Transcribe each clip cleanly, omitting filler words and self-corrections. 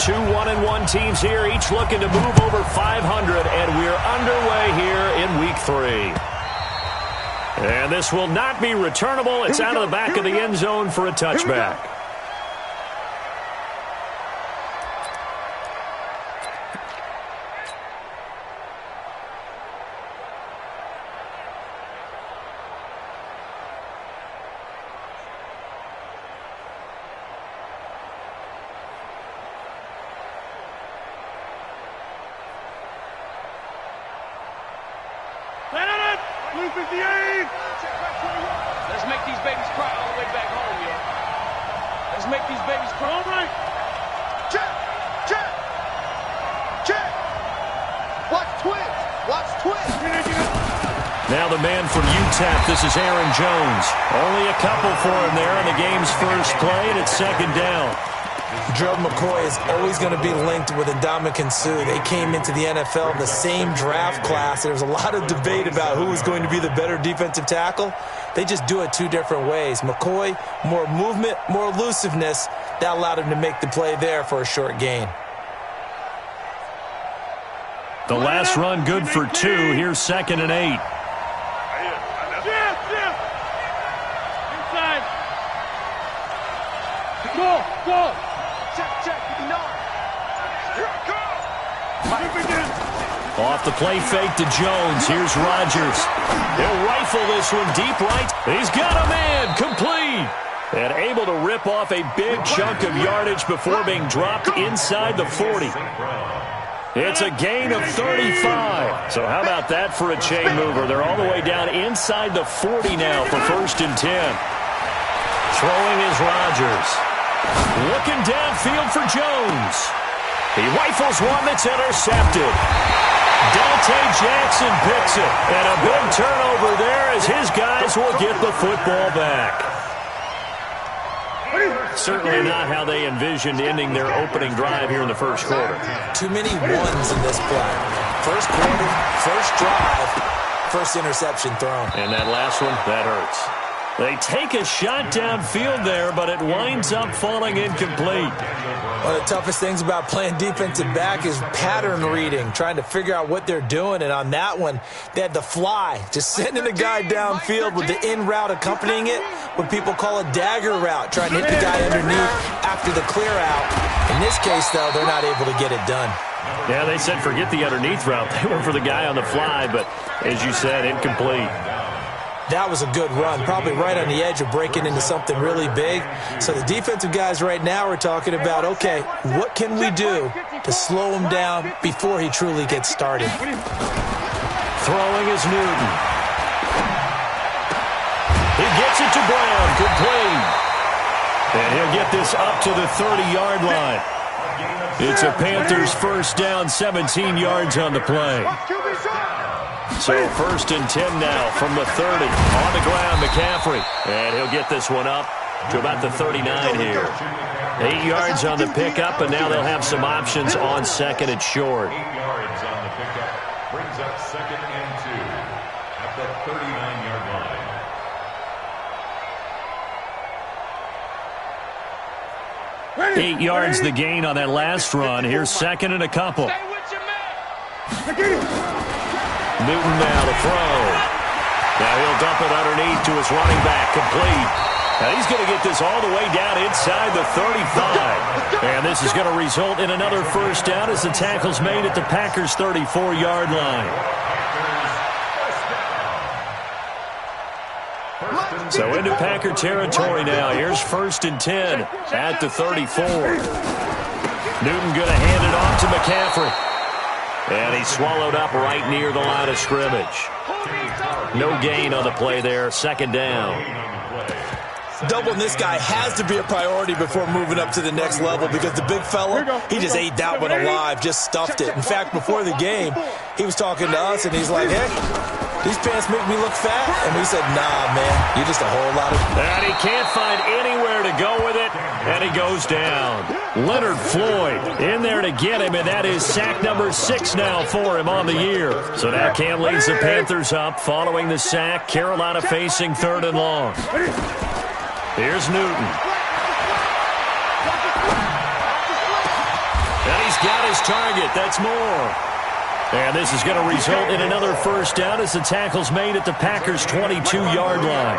Two 1-1 teams here, each looking to move over 500, and we're underway here in Week 3. And this will not be returnable. It's out of the back of the end zone for a touchback. Let's make these babies cry all the way back home, yo. Let's make these babies cry. All right. Check, check, check. Watch twins. Watch twins. Now the man from UTEP, this is Aaron Jones. Only a couple for him there on the game's first play, and it's second down. Gerald McCoy is always going to be linked with Ndamukong Suh. They came into the NFL in the same draft class. There was a lot of debate about who was going to be the better defensive tackle. They just do it two different ways. McCoy, more movement, more elusiveness. That allowed him to make the play there for a short gain. The last run good for 2. Here's 2nd and 8. Inside. Go. Check. Off the play fake to Jones. Here's Rodgers. He'll rifle this one deep right. He's got a man. Complete. And able to rip off a big chunk of yardage before being dropped inside the 40. It's a gain of 35. So how about that for a chain mover? They're all the way down inside the 40 now for 1st and 10. Throwing is Rodgers. Looking downfield for Jones. He rifles one that's intercepted. Dante Jackson picks it. And a big turnover there as his guys will get the football back. Certainly not how they envisioned ending their opening drive here in the first quarter. Too many ones in this play. First quarter, first drive, first interception thrown. And that last one, that hurts. They take a shot downfield there, but it winds up falling incomplete. One of the toughest things about playing defensive back is pattern reading, trying to figure out what they're doing. And on that one, they had the fly, just sending a guy downfield with the in route accompanying it, what people call a dagger route, trying to hit the guy underneath after the clear out. In this case, though, they're not able to get it done. Yeah, they said forget the underneath route. They went for the guy on the fly, but as you said, incomplete. That was a good run, probably right on the edge of breaking into something really big. So the defensive guys right now are talking about, okay, what can we do to slow him down before he truly gets started? Throwing is Newton. He gets it to Brown, complete. And he'll get this up to the 30-yard line. It's a Panthers first down, 17 yards on the play. So 1st and 10 now from the 30. On the ground, McCaffrey. And he'll get this one up to about the 39 here. 8 yards on the pickup, and now they'll have some options on 2nd and short. 8 yards on the pickup brings up 2nd and 2 at the 39-yard line. 8 yards the gain on that last run. Here's 2nd and a couple. Newton now to throw. Now he'll dump it underneath to his running back, complete. Now he's going to get this all the way down inside the 35. And this is going to result in another first down as the tackle's made at the Packers' 34-yard line. So into Packer territory now. Here's 1st and 10 at the 34. Newton going to hand it off to McCaffrey. And he's swallowed up right near the line of scrimmage. No gain on the play there. 2nd down. Doubling this guy has to be a priority before moving up to the next level because the big fella, he just ate that one alive, just stuffed it. In fact, before the game, he was talking to us, and he's like, hey, these pants make me look fat. And we said, nah, man, you're just a whole lot of... And he can't find anywhere to go with it, and he goes down. Leonard Floyd in there to get him, and that is sack number 6 now for him on the year. So now Cam leads the Panthers up following the sack. Carolina facing 3rd and long. Here's Newton. got his target. That's more. And this is going to result in another first down as the tackle's made at the Packers' 22-yard line.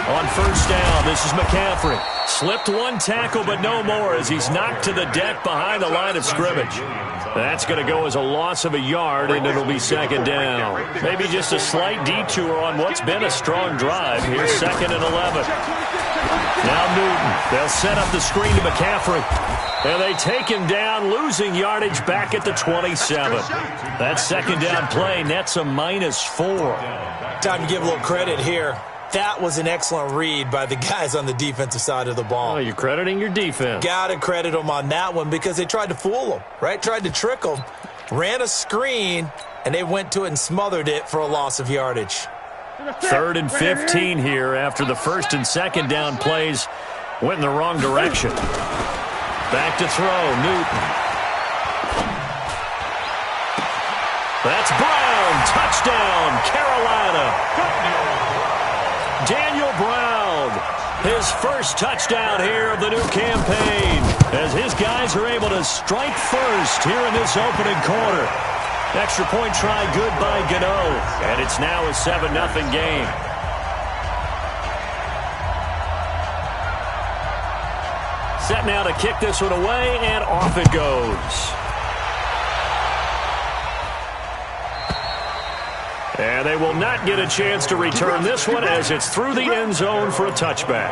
On first down, this is McCaffrey. Slipped one tackle, but no more as he's knocked to the deck behind the line of scrimmage. That's going to go as a loss of a yard, and it'll be second down. Maybe just a slight detour on what's been a strong drive. Here's 2nd and 11. Now Newton. They'll set up the screen to McCaffrey. And they take him down, losing yardage back at the 27. That second down play nets a -4. Time to give a little credit here. That was an excellent read by the guys on the defensive side of the ball. Oh, you're crediting your defense. Got to credit them on that one because they tried to fool them, right? Tried to trick them, ran a screen, and they went to it and smothered it for a loss of yardage. 3rd and 15 here after the first and second down plays went in the wrong direction. Back to throw, Newton. That's Brown. Touchdown, Carolina. Daniel Brown, his first touchdown here of the new campaign, as his guys are able to strike first here in this opening quarter. Extra point try good by Gano, and it's now a 7-0 game. Set now to kick this one away, and off it goes. And they will not get a chance to return this one as it's through the end zone for a touchback.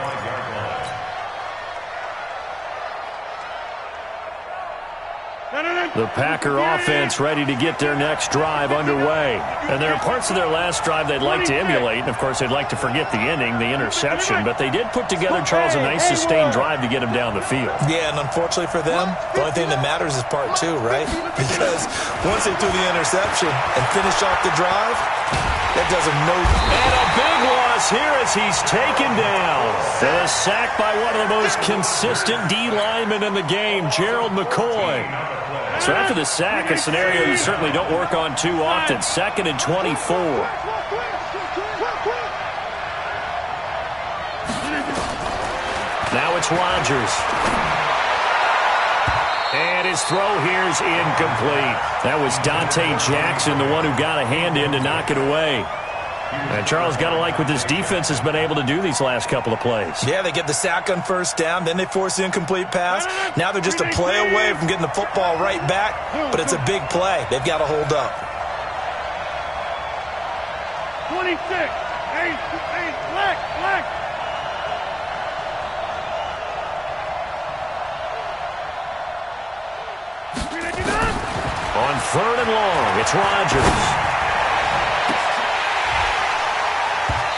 The Packer offense ready to get their next drive underway. And there are parts of their last drive they'd like to emulate. And, of course, they'd like to forget the ending, the interception. But they did put together, Charles, a nice sustained drive to get him down the field. Yeah, and unfortunately for them, the only thing that matters is part 2, right? Because once they threw the interception and finished off the drive, that does them no good. And a big loss here as he's taken down. And a sack by one of the most consistent D linemen in the game, Gerald McCoy. So after the sack, a scenario you certainly don't work on too often. 2nd and 24. Now it's Rodgers. And his throw here is incomplete. That was Dante Jackson, the one who got a hand in to knock it away. And Charles, got to like what this defense has been able to do these last couple of plays. Yeah, they get the sack on first down, then they force the incomplete pass. Now they're just a play away from getting the football right back, but it's a big play. They've got to hold up. 26. Hey, black. On 3rd and long, it's Rodgers.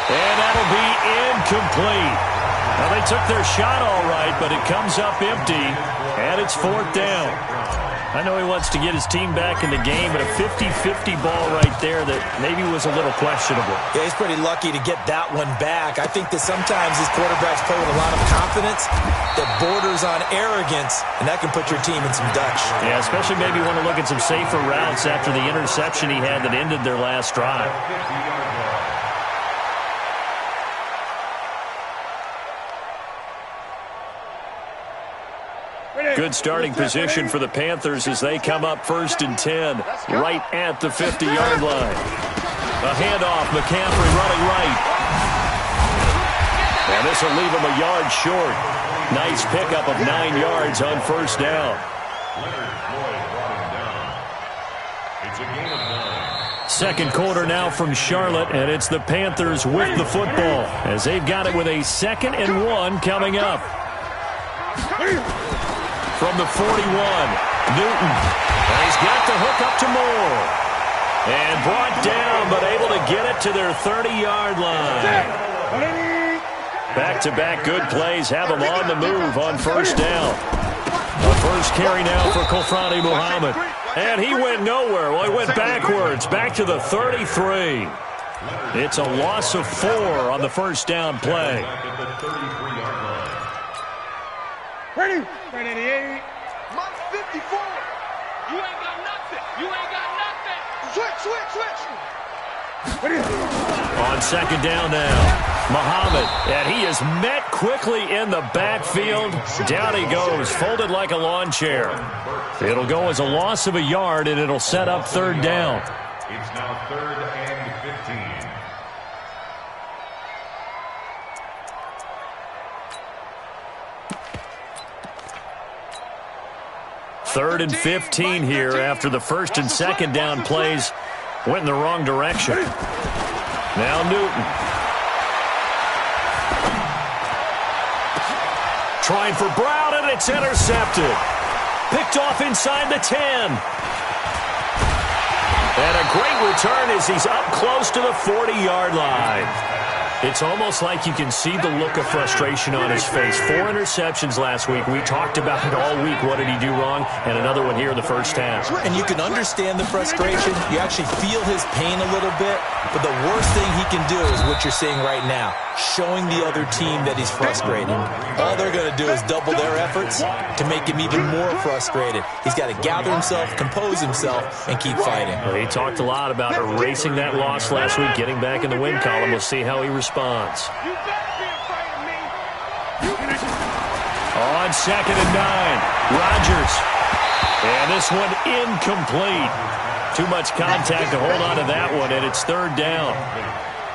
And that'll be incomplete. Now, they took their shot all right, but it comes up empty, and it's 4th down. I know he wants to get his team back in the game, but a 50-50 ball right there that maybe was a little questionable. Yeah, he's pretty lucky to get that one back. I think that sometimes these quarterbacks play with a lot of confidence that borders on arrogance, and that can put your team in some Dutch. Yeah, especially maybe want to look at some safer routes after the interception he had that ended their last drive. Good starting position for the Panthers as they come up 1st and 10, right at the 50-yard line. A handoff, McCaffrey running right. And this will leave him a yard short. Nice pickup of 9 yards on first down. Second quarter now from Charlotte, and it's the Panthers with the football as they've got it with a 2nd and 1 coming up. From the 41, Newton. And he's got the hook up to Moore. And brought down, but able to get it to their 30-yard line. Back-to-back good plays have him on the move on first down. The first carry now for Kofrani Muhammad. And he went nowhere. Well, he went backwards, back to the 33. It's a loss of 4 on the first down play. Ready? 88. Mike 54. You ain't got nothing. Switch. Ready? On second down now. Muhammad, and he is met quickly in the backfield. Down he goes, folded like a lawn chair. It'll go as a loss of a yard, and it'll set up third down. It's now 3rd and 15. Third and 15 here after the first and second down plays went in the wrong direction. Now Newton. Trying for Brown, and it's intercepted. Picked off inside the 10. And a great return as he's up close to the 40-yard line. It's almost like you can see the look of frustration on his face. 4 interceptions last week. We talked about it all week. What did he do wrong? And another one here in the first half. And you can understand the frustration. You actually feel his pain a little bit. But the worst thing he can do is what you're seeing right now, showing the other team that he's frustrated. All they're going to do is double their efforts to make him even more frustrated. He's got to gather himself, compose himself, and keep fighting. Well, he talked a lot about erasing that loss last week, getting back in the win column. We'll see how he responds. On 2nd and 9, Rodgers. And this one incomplete. Too much contact to hold on to that one, and it's third down.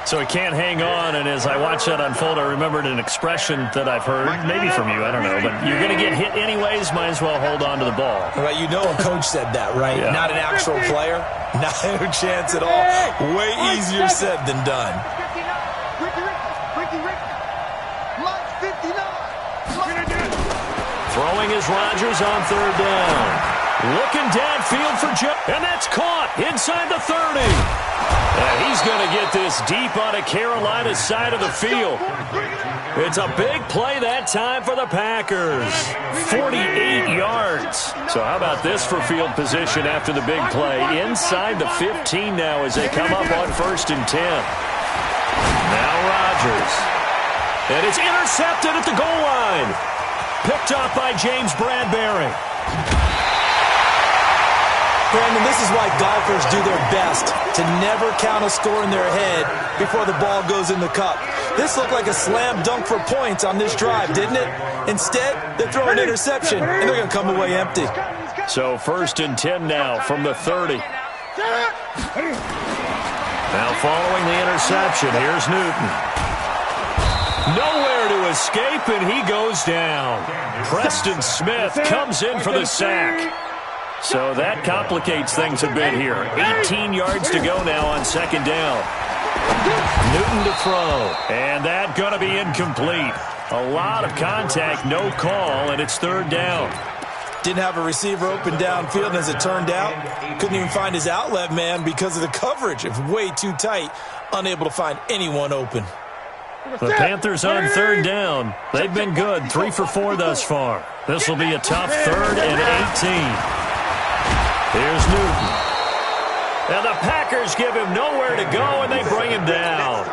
So he can't hang on, and as I watched that unfold, I remembered an expression that I've heard, maybe from you, I don't know, but you're going to get hit anyways, might as well hold on to the ball. Well, you know a coach said that, right? Yeah. Not an actual player. Not a chance at all. Way easier said than done. Throwing is Rodgers on third down. Looking downfield for Joe, and that's caught inside the 30. And he's going to get this deep on a Carolina side of the field. It's a big play that time for the Packers. 48 yards. So how about this for field position after the big play? Inside the 15 now as they come up on 1st and 10. Now Rodgers. And it's intercepted at the goal line. Picked up by James Bradbury. Brandon, this is why golfers do their best to never count a score in their head before the ball goes in the cup. This looked like a slam dunk for points on this drive, didn't it? Instead, they throw an interception, and they're going to come away empty. So 1st and 10 now from the 30. Now following the interception, here's Newton. Nowhere to escape, and he goes down. Preston Smith comes in for the sack. So that complicates things a bit here. 18 yards to go now on 2nd down. Newton to throw, and that going to be incomplete. A lot of contact, no call, and it's 3rd down. Didn't have a receiver open downfield, and as it turned out, couldn't even find his outlet man because of the coverage. It was way too tight, unable to find anyone open. The Panthers on 3rd down. They've been good, 3 for 4 thus far. This will be a tough 3rd and 18. Here's Newton. And the Packers give him nowhere to go, and they bring him down.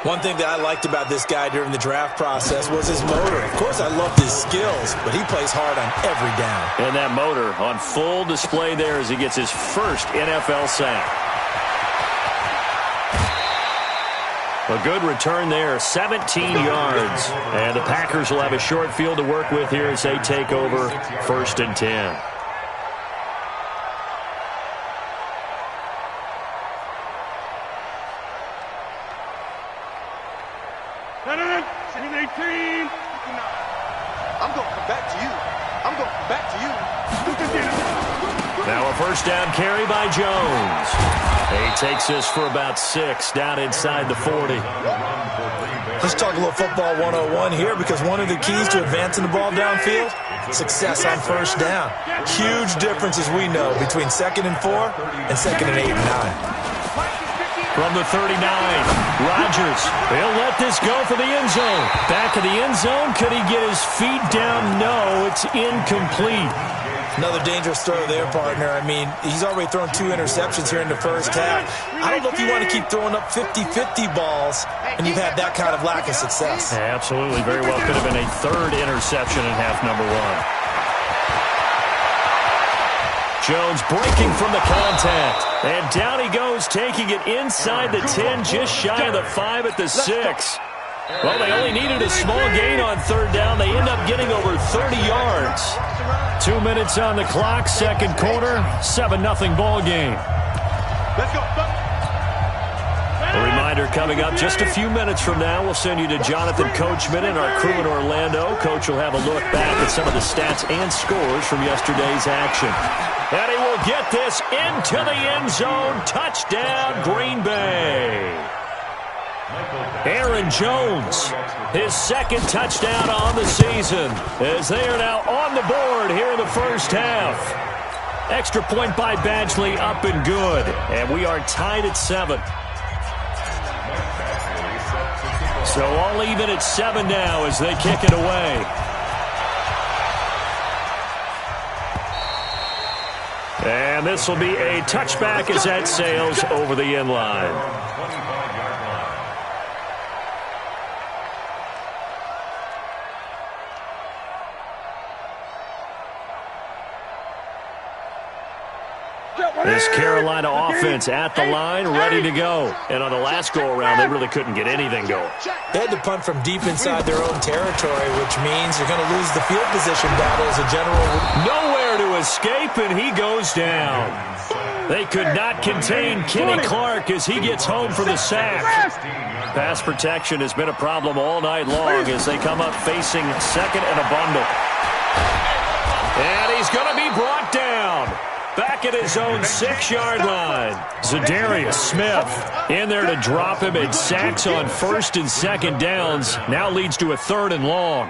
One thing that I liked about this guy during the draft process was his motor. Of course, I loved his skills, but he plays hard on every down. And that motor on full display there as he gets his first NFL sack. A good return there, 17 yards. And the Packers will have a short field to work with here as they take over 1st and 10. I'm going to come back to you. I'm going to come back to you. Now a 1st down carry by Jones. He takes this for about 6 down inside the 40. Let's talk a little football 101 here, because one of the keys to advancing the ball downfield, success on 1st down. Huge difference, as we know, between 2nd and 4 and 2nd and 8 and 9. From the 39, Rodgers. He'll let this go for the end zone. Back of the end zone. Could he get his feet down? No, it's incomplete. Another dangerous throw there, partner. I mean, he's already thrown 2 interceptions here in the first half. I don't know if you want to keep throwing up 50-50 balls when you've had that kind of lack of success. Yeah, absolutely. Very well could have been a 3rd interception in half number 1. Jones breaking from the contact. And down he goes, taking it inside the 10, just shy of the 5 at the 6. Well, they only needed a small gain on third down. They end up getting over 30 yards. 2 minutes on the clock, second quarter, 7-0 ball game. Let's go. A reminder coming up just a few minutes from now. We'll send you to Jonathan Coachman and our crew in Orlando. Coach will have a look back at some of the stats and scores from yesterday's action. And he will get this into the end zone. Touchdown, Green Bay. Aaron Jones, his second touchdown on the season, as they are now on the board here in the first half. Extra point by Badgley, up and good. And we are tied at 7. So all even at 7 now as they kick it away. And this will be a touchback as that sails over the end line. This Carolina offense at the line, ready to go. And on the last go-around, they really couldn't get anything going. They had to punt from deep inside their own territory, which means you're going to lose the field position battle as a general. Nowhere to escape, and he goes down. They could not contain Kenny Clark as he gets home for the sack. Pass protection has been a problem all night long as they come up facing second and a bundle. And he's going to be brought down. Back at his own 6-yard line. Zadarius Smith in there to drop him at sacks on first and second downs. Now leads to a 3rd and long.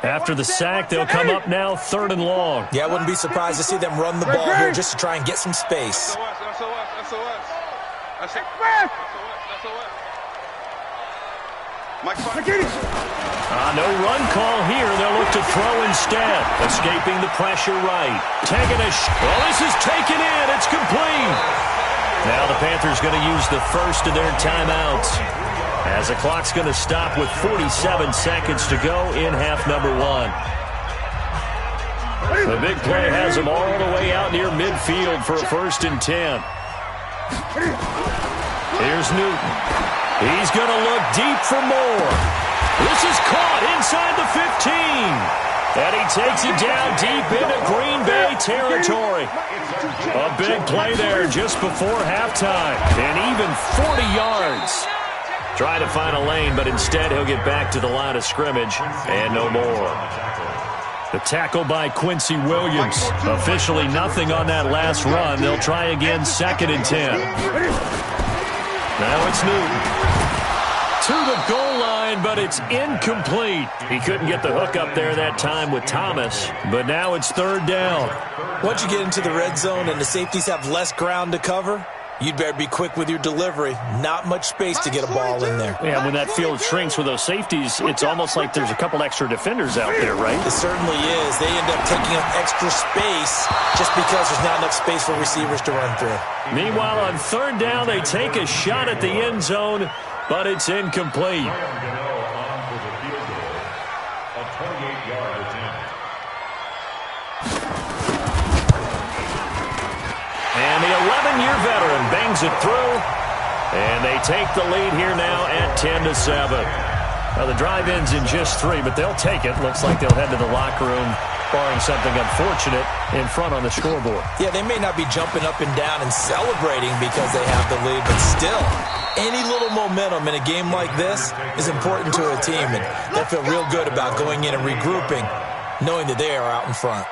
After the sack, they'll come up now 3rd and long. Yeah, I wouldn't be surprised to see them run the ball here just to try and get some space. No run call here. They'll look to throw instead. Escaping the pressure right. Taking a well, this is taken in. It's complete. Now the Panthers going to use the first of their timeouts, as the clock's going to stop with 47 seconds to go in half number 1. The big play has them all the way out near midfield for a 1st and 10. Here's Newton. He's going to look deep for more. This is caught inside the 15. And he takes it down deep into Green Bay territory. A big play there just before halftime. And even 40 yards. Try to find a lane, but instead he'll get back to the line of scrimmage and no more. The tackle by Quincy Williams. Officially nothing on that last run. They'll try again 2nd and 10. Now it's Newton. To the goal line, but it's incomplete. He couldn't get the hook up there that time with Thomas, but now it's 3rd down. Once you get into the red zone and the safeties have less ground to cover, you'd better be quick with your delivery. Not much space to get a ball in there. Yeah, when that field shrinks with those safeties, it's almost like there's a couple extra defenders out there, right? It certainly is. They end up taking up extra space just because there's not enough space for receivers to run through. Meanwhile, on 3rd down, they take a shot at the end zone, but it's incomplete. And the 11-year veteran bangs it through, and they take the lead here now at 10-7. Now the drive ends in just 3, but they'll take it. Looks like they'll head to the locker room, barring something unfortunate, in front on the scoreboard. Yeah, they may not be jumping up and down and celebrating because they have the lead, but still, any little momentum in a game like this is important to a team, and they feel real good about going in and regrouping, knowing that they are out in front.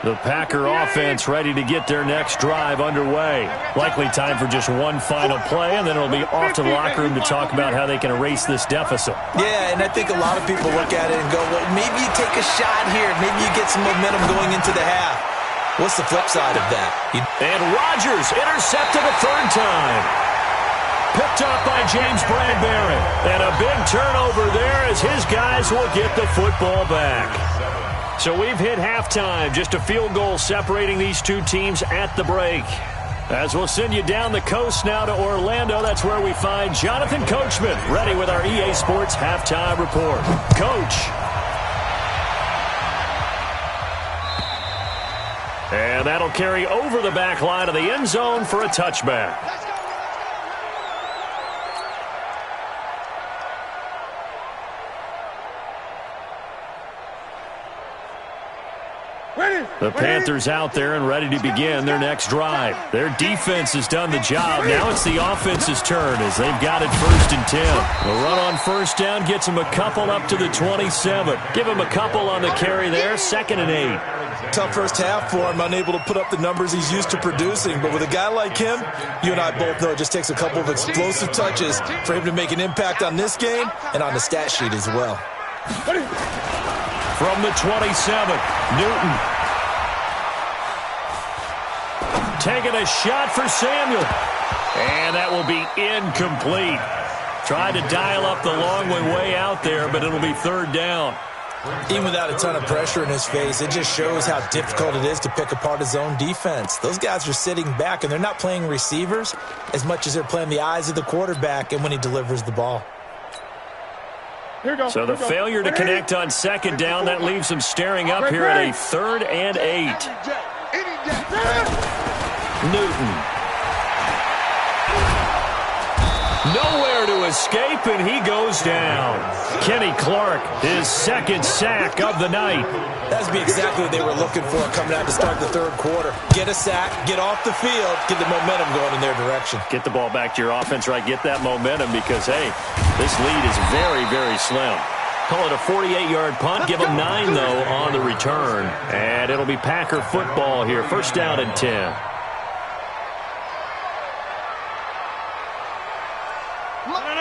The Packer offense ready to get their next drive underway. Likely time for just one final play, and then it'll be off to the locker room to talk about how they can erase this deficit. Yeah, and I think a lot of people look at it and go, well, maybe you take a shot here. Maybe you get some momentum going into the half. What's the flip side of that? And Rodgers intercepted a 3rd time. Picked up by James Bradbury. And a big turnover there as his guys will get the football back. So we've hit halftime. Just a field goal separating these two teams at the break. As we'll send you down the coast now to Orlando, that's where we find Jonathan Coachman, ready with our EA Sports halftime report. Coach. And that'll carry over the back line of the end zone for a touchback. The Panthers out there and ready to begin their next drive. Their defense has done the job. Now it's the offense's turn as they've got it 1st and 10. The run on first down gets them a couple up to the 27. Give him a couple on the carry there, 2nd and 8. Tough first half for him, unable to put up the numbers he's used to producing. But with a guy like him, you and I both know it just takes a couple of explosive touches for him to make an impact on this game and on the stat sheet as well. From the 27, Newton. Taking a shot for Samuel. And that will be incomplete. Tried to dial up the long way out there, but it'll be 3rd down. Even without a ton of pressure in his face, it just shows how difficult it is to pick apart his own defense. Those guys are sitting back, and they're not playing receivers as much as they're playing the eyes of the quarterback and when he delivers the ball. So the failure to connect on 2nd down, that leaves him staring up here at a 3rd and 8. Newton. Nowhere to escape, and he goes down. Kenny Clark, his 2nd sack of the night. That's be exactly what they were looking for coming out to start the 3rd quarter. Get a sack, get off the field, get the momentum going in their direction. Get the ball back to your offense, right? Get that momentum because, hey, this lead is very, very slim. Call it a 48-yard punt. Give them 9, though, on the return. And it'll be Packer football here. 1st down and 10.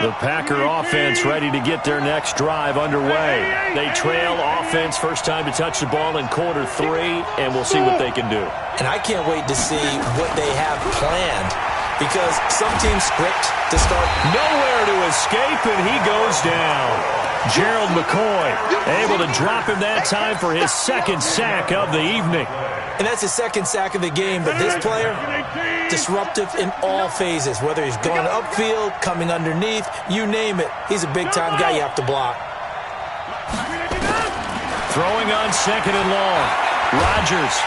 The Packer offense ready to get their next drive underway. They trail offense, first time to touch the ball in quarter 3, and we'll see what they can do. And I can't wait to see what they have planned because some teams script to start. Nowhere to escape, and he goes down. Gerald McCoy able to drop him that time for his 2nd sack of the evening. And that's his 2nd sack of the game, but this player, disruptive in all phases, whether he's going upfield, coming underneath, you name it. He's a big-time guy you have to block. Throwing on 2nd and long. Rodgers.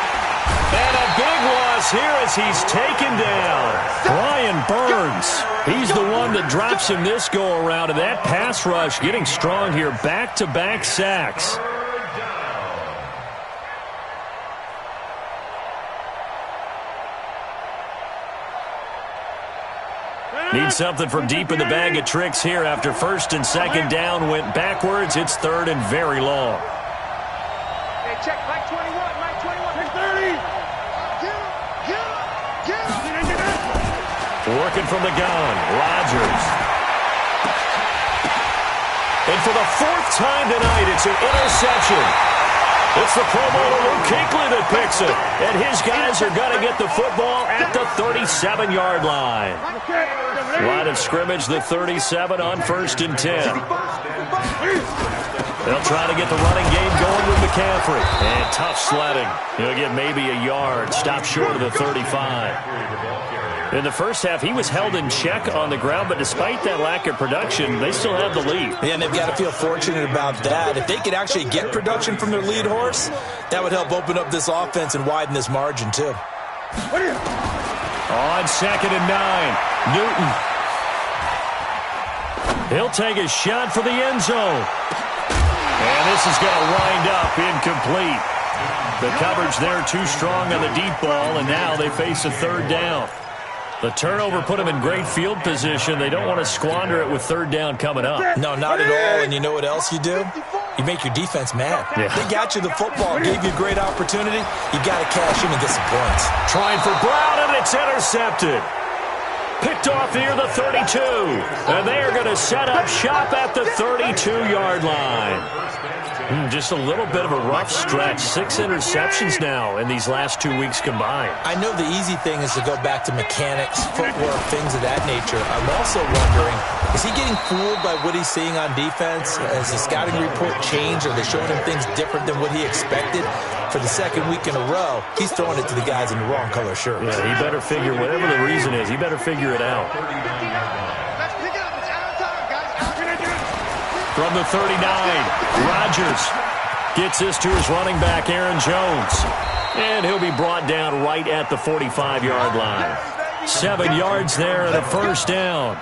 And a big loss here as he's taken down. Brian Burns. He's the one that drops him this go-around, and that pass rush getting strong here. Back-to-back sacks. Need something from deep in the bag of tricks here after 1st and 2nd down went backwards. It's 3rd and very long. Hey, check, Mike 21, Mike 21. 30. Working from the gun, Rodgers. And for the 4th time tonight, it's an interception. It's the Pro Bowler Luke Kuechly that picks it. And his guys are going to get the football at the 37-yard line. Line of scrimmage, the 37 on 1st and 10. They'll try to get the running game going with McCaffrey. And tough sledding. He'll get maybe a yard. Stop short of the 35. In the first half, he was held in check on the ground, but despite that lack of production, they still have the lead. Yeah, and they've got to feel fortunate about that. If they could actually get production from their lead horse, that would help open up this offense and widen this margin, too. On 2nd and 9, Newton. He'll take a shot for the end zone. And this is going to wind up incomplete. The coverage there too strong on the deep ball, and now they face a 3rd down. The turnover put them in great field position. They don't want to squander it with 3rd down coming up. No, not at all. And you know what else you do? You make your defense mad. Yeah. They got you the football, gave you a great opportunity. You got to cash in and get some points. Trying for Brown, and it's intercepted. Picked off near the 32. And they are going to set up shop at the 32-yard line. Just a little bit of a rough stretch. 6 interceptions now in these last 2 weeks combined. I know the easy thing is to go back to mechanics, footwork, things of that nature. I'm also wondering, is he getting fooled by what he's seeing on defense? Has the scouting report changed? Are they showing him things different than what he expected? For the second week in a row, he's throwing it to the guys in the wrong color shirts. Yeah, he better figure, whatever the reason is, he better figure it out. From the 39, Rodgers gets this to his running back, Aaron Jones. And he'll be brought down right at the 45-yard line. 7 yards there and a first down.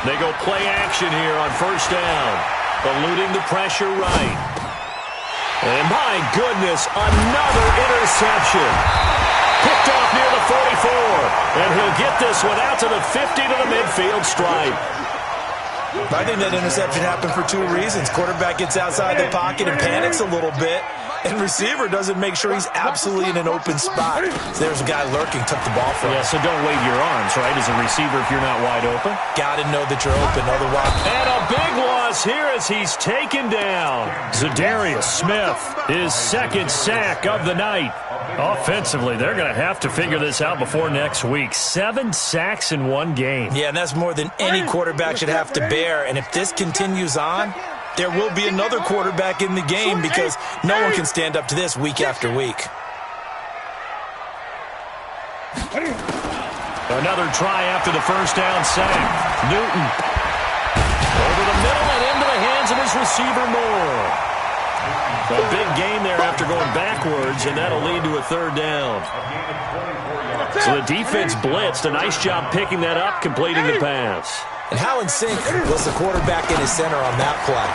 They go play action here on first down. Eluding the pressure right. And my goodness, another interception. Picked off near the 44. And he'll get this one out to the 50 to the midfield stripe. I think that interception happened for 2 reasons. Quarterback gets outside the pocket and panics a little bit. And receiver doesn't make sure he's absolutely in an open spot. So there's a guy lurking, took the ball from him. Yeah, so don't wave your arms, right, as a receiver if you're not wide open. Got to know that you're open, otherwise. And a big loss here as he's taken down. Zadarius Smith, his second sack of the night. Offensively, they're going to have to figure this out before next week. 7 sacks in 1 game. Yeah, and that's more than any quarterback should have to bear. And if this continues on, there will be another quarterback in the game because no one can stand up to this week after week. Another try after the first down sack. Newton over the middle and into the hands of his receiver Moore. A big gain there after going backwards, and that'll lead to a third down. So the defense blitzed. A nice job picking that up, completing the pass. And how in sync was the quarterback in his center on that play?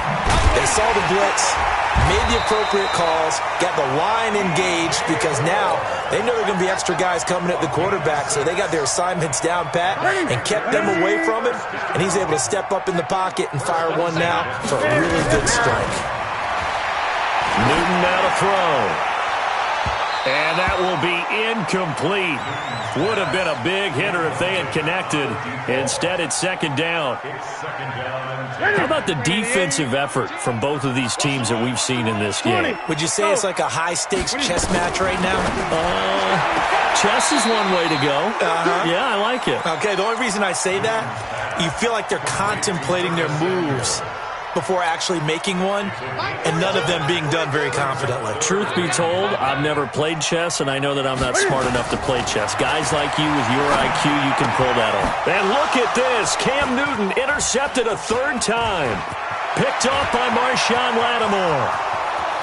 They saw the blitz, made the appropriate calls, got the line engaged because now they know there are going to be extra guys coming at the quarterback, so they got their assignments down pat and kept them away from him, and he's able to step up in the pocket and fire one now for a really good strike. Newton now to throw. And that will be incomplete. Would have been a big hitter if they had connected. Instead, it's second down. How about the defensive effort from both of these teams that we've seen in this game? Would you say it's like a high-stakes chess match right now? Chess is one way to go. Yeah, I like it. Okay, the only reason I say that, you feel like they're contemplating their moves before actually making one, and none of them being done very confidently. Truth be told, I've never played chess, and I know that I'm not smart enough to play chess. Guys like you with your IQ, you can pull that off. And look at this. Cam Newton intercepted a 3rd time. Picked off by Marshawn Lattimore.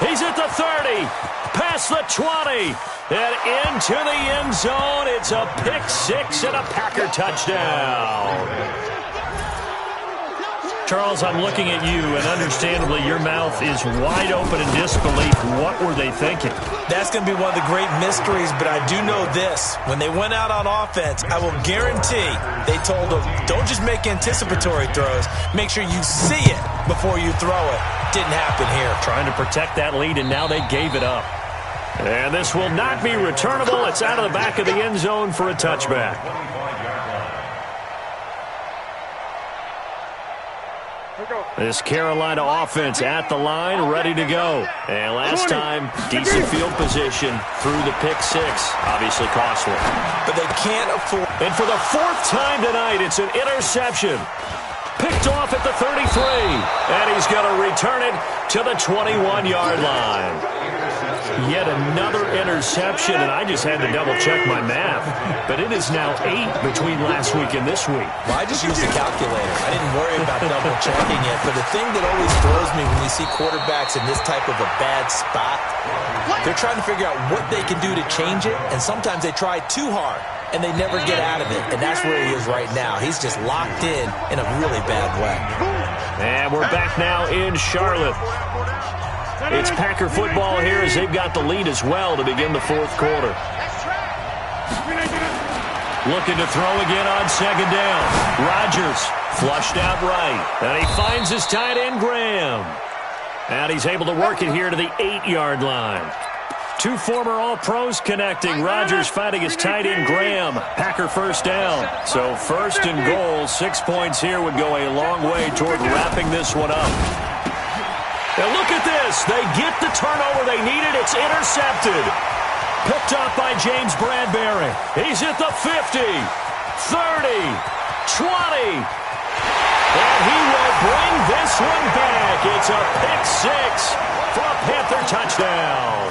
He's at the 30, past the 20, and into the end zone. It's a pick 6 and a Packer touchdown. Charles, I'm looking at you, and understandably, your mouth is wide open in disbelief. What were they thinking? That's going to be one of the great mysteries, but I do know this. When they went out on offense, I will guarantee they told them, don't just make anticipatory throws. Make sure you see it before you throw it. Didn't happen here. Trying to protect that lead, and now they gave it up. And this will not be returnable. It's out of the back of the end zone for a touchback. This Carolina offense at the line, ready to go. And last time, decent field position through the pick 6. Obviously costly. But they can't afford. And for the 4th time tonight, it's an interception. Picked off at the 33. And he's going to return it to the 21-yard line. Yet another interception, and I just had to double-check my math. But it is now 8 between last week and this week. Well, I just used a calculator. I didn't worry about double-checking it. But the thing that always throws me when we see quarterbacks in this type of a bad spot, they're trying to figure out what they can do to change it, and sometimes they try too hard, and they never get out of it. And that's where he is right now. He's just locked in a really bad way. And we're back now in Charlotte. It's Packer football here as they've got the lead as well to begin the 4th quarter. Looking to throw again on second down. Rodgers flushed out right. And he finds his tight end, Graham. And he's able to work it here to the 8-yard line. Two former All-Pros connecting. Rodgers fighting his tight end, Graham. Packer first down. So first and goal, 6 points here would go a long way toward wrapping this one up. And look at this. They get the turnover they needed. It's intercepted. Picked up by James Bradbury. He's at the 50, 30, 20. And he will bring this one back. It's a pick six for a Panther touchdown.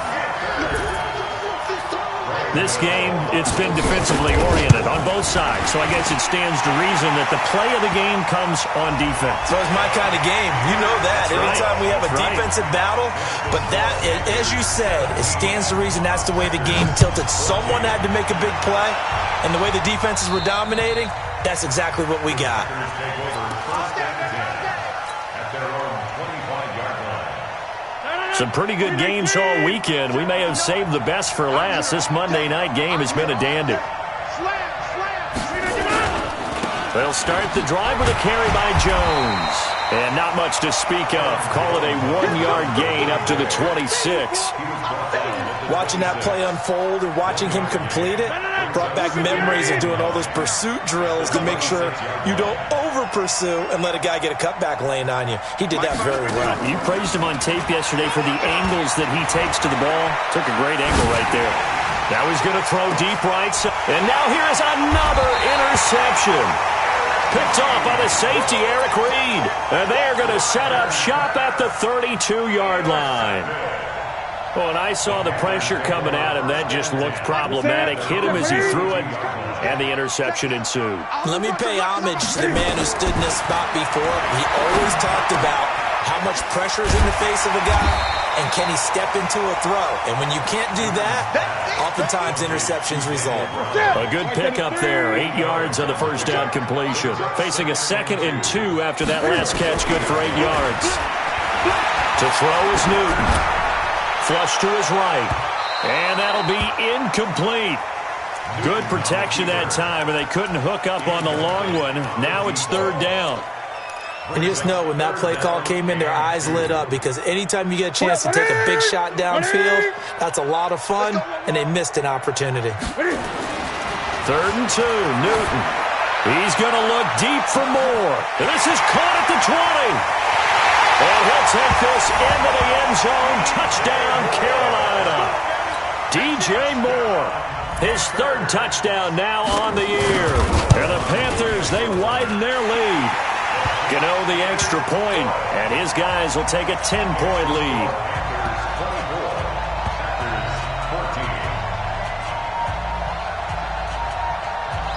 This game, it's been defensively oriented on both sides, so I guess it stands to reason that the play of the game comes on defense. So it's my kind of game. You know that. That's Anytime right. we have a That's defensive battle, but that, as you said, it stands to reason that's the way the game tilted. Someone had to make a big play, and the way the defenses were dominating, that's exactly what we got. Some pretty good games all weekend. We may have saved the best for last. This Monday night game has been a dandy. They'll start the drive with a carry by Jones. And not much to speak of. Call it a 1-yard gain up to the 26. Watching that play unfold and watching him complete it brought back memories of doing all those pursuit drills to make sure you don't over-pursue and let a guy get a cutback lane on you. He did that very well. You praised him on tape yesterday for the angles that he takes to the ball. Took a great angle right there. Now he's going to throw deep right. And now here is another interception. Picked off by the safety, Eric Reed. And they're going to set up shop at the 32-yard line. Oh, and I saw the pressure coming at him. That just looked problematic. Hit him as he threw it, and the interception ensued. Let me pay homage to the man who stood in this spot before. He always talked about how much pressure is in the face of a guy, and can he step into a throw. And when you can't do that, oftentimes interceptions result. A good pickup there. 8 yards on the first down completion. Facing a 2nd and 2 after that last catch, good for 8 yards. To throw is Newton. Flush to his right. And that'll be incomplete. Good protection that time, and they couldn't hook up on the long one. Now it's 3rd down. And you just know when that play call came in, their eyes lit up, because anytime you get a chance to take a big shot downfield, that's a lot of fun, and they missed an opportunity. 3rd and 2, Newton. He's going to look deep for more. And this is caught at the 20. And he'll take this into the end zone. Touchdown, Carolina. DJ Moore, his 3rd touchdown now on the year. And the Panthers, they widen their lead. Gano the extra point, and his guys will take a 10-point lead.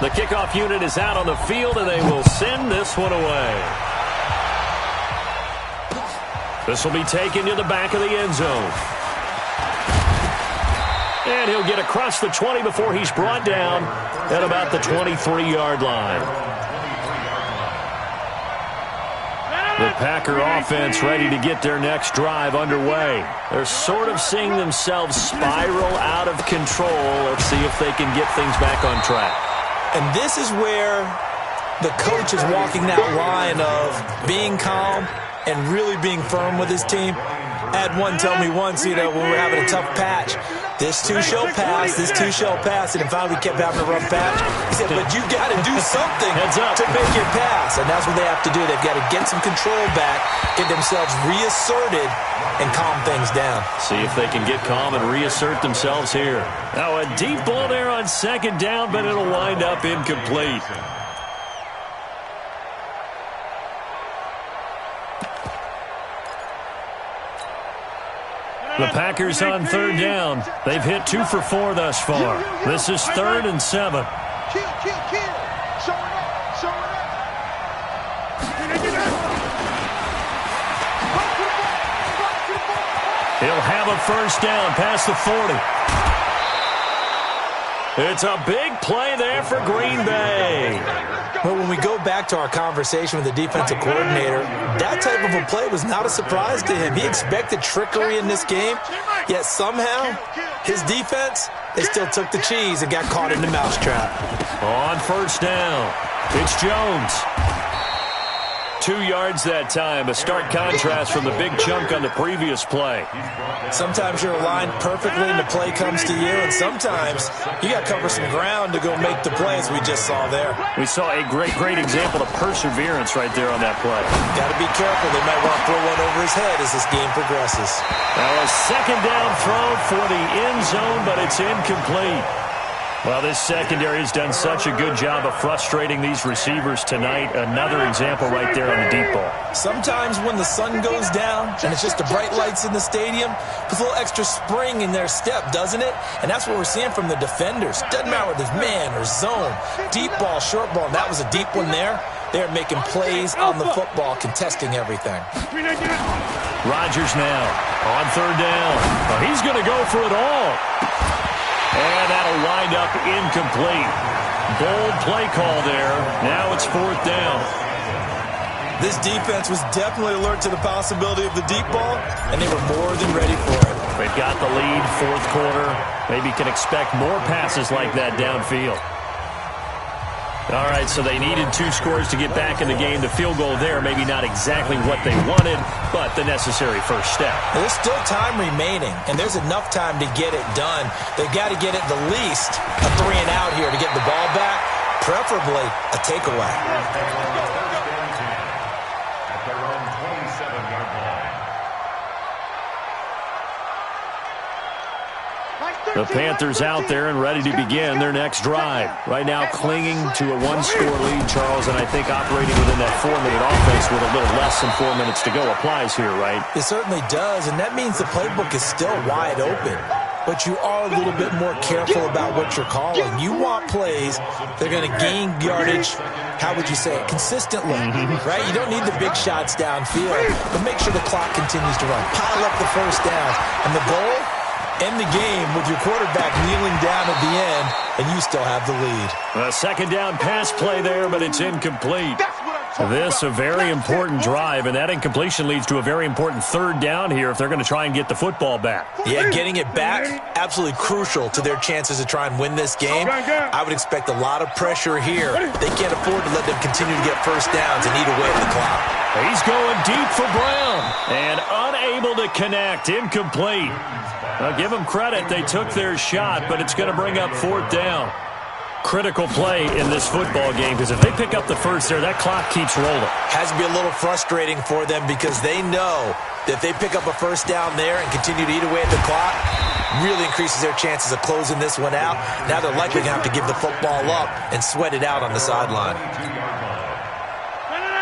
The kickoff unit is out on the field, and they will send this one away. This will be taken to the back of the end zone. And he'll get across the 20 before he's brought down at about the 23-yard line. The Packer offense ready to get their next drive underway. They're sort of seeing themselves spiral out of control. Let's see if they can get things back on track. And this is where the coach is walking that line of being calm and really being firm with his team. I had one tell me once, when we were having a tough patch, this too shall pass, this too shall pass, and finally we kept having a rough patch. He said, but you got to do something to make it pass, and that's what they have to do. They've got to get some control back, get themselves reasserted, and calm things down. See if they can get calm and reassert themselves here. Now a deep ball there on 2nd down, but it'll wind up incomplete. The Packers on 3rd down. They've hit 2 for 4 thus far. This is 3rd and 7. Kill. Show it up. He'll have a first down past the 40. It's a big play there for Green Bay. But when we go back to our conversation with the defensive coordinator, that type of a play was not a surprise to him. He expected trickery in this game, yet somehow his defense, they still took the cheese and got caught in the mousetrap. On first down, it's Jones. 2 yards that time. A stark contrast from the big chunk on the previous play. Sometimes you're aligned perfectly and the play comes to you, and sometimes you got to cover some ground to go make the play, as we just saw there. We saw a great example of perseverance right there on that play. Got to be careful. They might want to throw one over his head as this game progresses. Now a second down throw for the end zone, but it's incomplete. Well, this secondary has done such a good job of frustrating these receivers tonight. Another example right there on the deep ball. Sometimes when the sun goes down and it's just the bright lights in the stadium, puts a little extra spring in their step, doesn't it? And that's what we're seeing from the defenders. Doesn't matter whether it's man or zone, deep ball, short ball, and that was a deep one there. They're making plays on the football, contesting everything. Rodgers now on third down. Oh, he's going to go for it all. And that'll wind up incomplete. Bold play call there. Now it's fourth down. This defense was definitely alert to the possibility of the deep ball, and they were more than ready for it. They've got the lead, fourth quarter. Maybe can expect more passes like that downfield. All right, so they needed 2 scores to get back in the game. The field goal there, maybe not exactly what they wanted, but the necessary first step. There's still time remaining, and there's enough time to get it done. They've got to get at the least a 3 and out here to get the ball back, preferably a takeaway. At their own 27-yard line. The Panthers out there and ready to begin their next drive. Right now clinging to a 1-score lead, Charles, and I think operating within that 4-minute offense with a little less than 4 minutes to go applies here, right? It certainly does, and that means the playbook is still wide open. But you are a little bit more careful about what you're calling. You want plays that are going to gain yardage, how would you say it, consistently, right? You don't need the big shots downfield, but make sure the clock continues to run. Pile up the first down. And the goal? End the game with your quarterback kneeling down at the end, and you still have the lead. A second down pass play there, but it's incomplete. This a very important drive, and that incompletion leads to a very important third down here if they're going to try and get the football back. Yeah, getting it back, absolutely crucial to their chances to try and win this game. I would expect a lot of pressure here. They can't afford to let them continue to get first downs and eat away at the clock. He's going deep for Brown, and unable to connect, incomplete. Now, give them credit. They took their shot, but it's going to bring up fourth down. Critical play in this football game, because if they pick up the first there, that clock keeps rolling. Has to be a little frustrating for them because they know that if they pick up a first down there and continue to eat away at the clock, really increases their chances of closing this one out. Now they're likely going to have to give the football up and sweat it out on the sideline.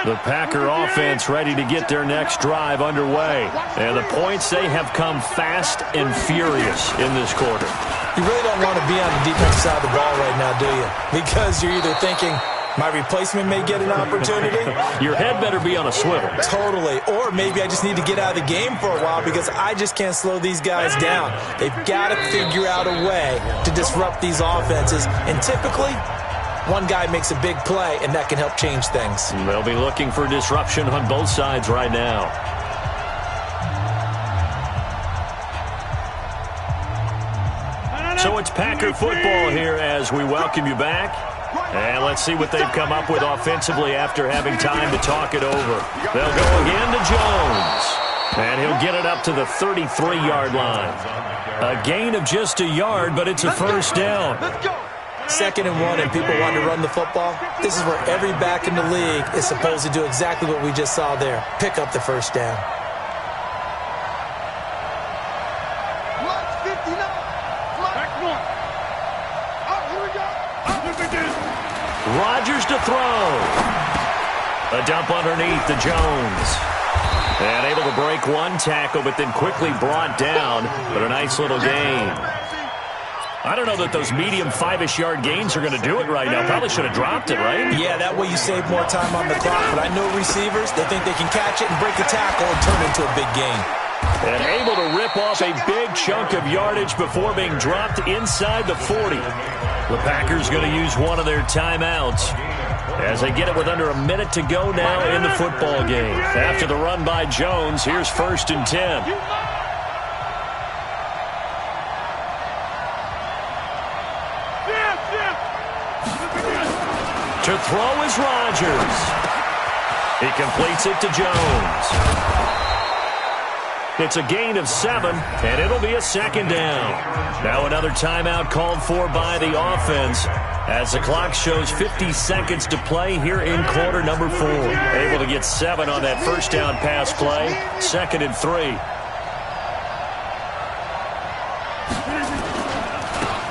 The Packer offense ready to get their next drive underway. And the points, they have come fast and furious in this quarter. You really don't want to be on the defensive side of the ball right now, do you? Because you're either thinking, my replacement may get an opportunity. Your head better be on a swivel. Totally. Or maybe I just need to get out of the game for a while because I just can't slow these guys down. They've got to figure out a way to disrupt these offenses. And typically, one guy makes a big play, and that can help change things. They'll be looking for disruption on both sides right now. So it's Packer football here as we welcome you back. And let's see what they've come up with offensively after having time to talk it over. They'll go again to Jones. And he'll get it up to the 33-yard line. A gain of just a yard, but it's a first down. 2nd and 1 and people want to run the football. This is where every back in the league is supposed to do exactly what we just saw there. Pick up the first down. Rodgers to throw. A dump underneath to Jones. And able to break one tackle, but then quickly brought down. But a nice little gain. I don't know that those medium 5-ish yard gains are going to do it right now. Probably should have dropped it, right? Yeah, that way you save more time on the clock. But I know receivers, they think they can catch it and break a tackle and turn it into a big gain. And able to rip off a big chunk of yardage before being dropped inside the 40. The Packers going to use one of their timeouts as they get it with under a minute to go now in the football game. After the run by Jones, here's 1st and 10. To throw is Rodgers. He completes it to Jones. It's a gain of 7, and it'll be a second down. Now another timeout called for by the offense as the clock shows 50 seconds to play here in quarter number 4. Able to get 7 on that first down pass play. 2nd and 3.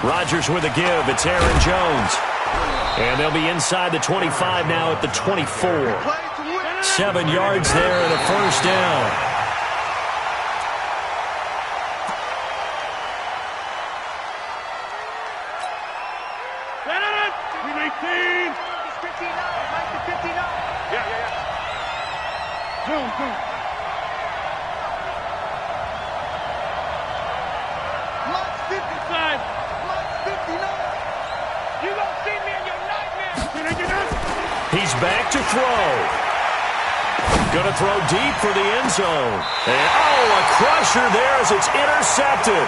Rodgers with a give. It's Aaron Jones. And they'll be inside the 25 now at the 24. 7 yards there and a first down. He's back to throw. Going to throw deep for the end zone. And, a crusher there as it's intercepted.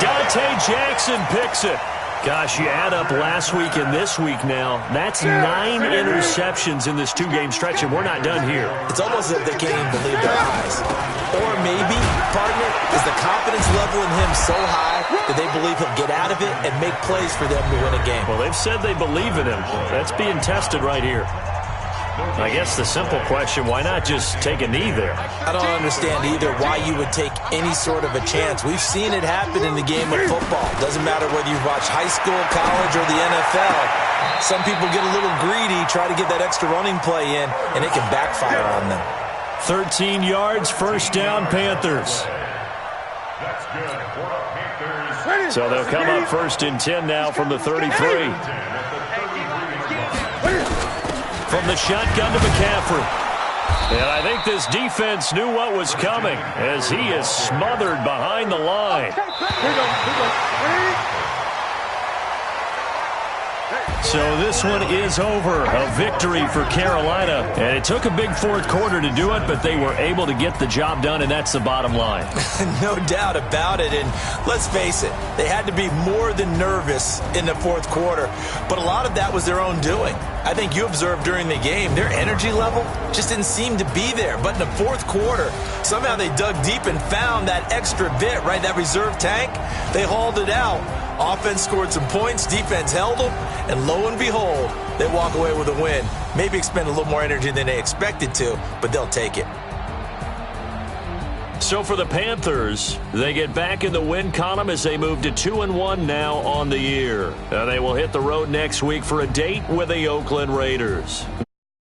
Dante Jackson picks it. Gosh, you add up last week and this week now, that's 9 interceptions in this 2-game stretch, and we're not done here. It's almost as if they can't even believe their eyes. Or maybe, partner, is the confidence level in him so high that they believe he'll get out of it and make plays for them to win a game. Well, they've said they believe in him. That's being tested right here. I guess the simple question, why not just take a knee there? I don't understand either why you would take any sort of a chance. We've seen it happen in the game of football. Doesn't matter whether you watch high school, college, or the NFL. Some people get a little greedy, try to get that extra running play in, and it can backfire on them. 13 yards, first down, Panthers. So they'll come up 1st and 10 now from the 33. From the shotgun to McCaffrey. And I think this defense knew what was coming as he is smothered behind the line. So this one is over. A victory for Carolina. And it took a big 4th quarter to do it, but they were able to get the job done, and that's the bottom line. No doubt about it. And let's face it, they had to be more than nervous in the 4th quarter. But a lot of that was their own doing. I think you observed during the game, their energy level just didn't seem to be there. But in the 4th quarter, somehow they dug deep and found that extra bit, right, that reserve tank. They hauled it out. Offense scored some points, defense held them, and lo and behold, they walk away with a win. Maybe expend a little more energy than they expected to, but they'll take it. So for the Panthers, they get back in the win column as they move to 2-1 now on the year. And they will hit the road next week for a date with the Oakland Raiders.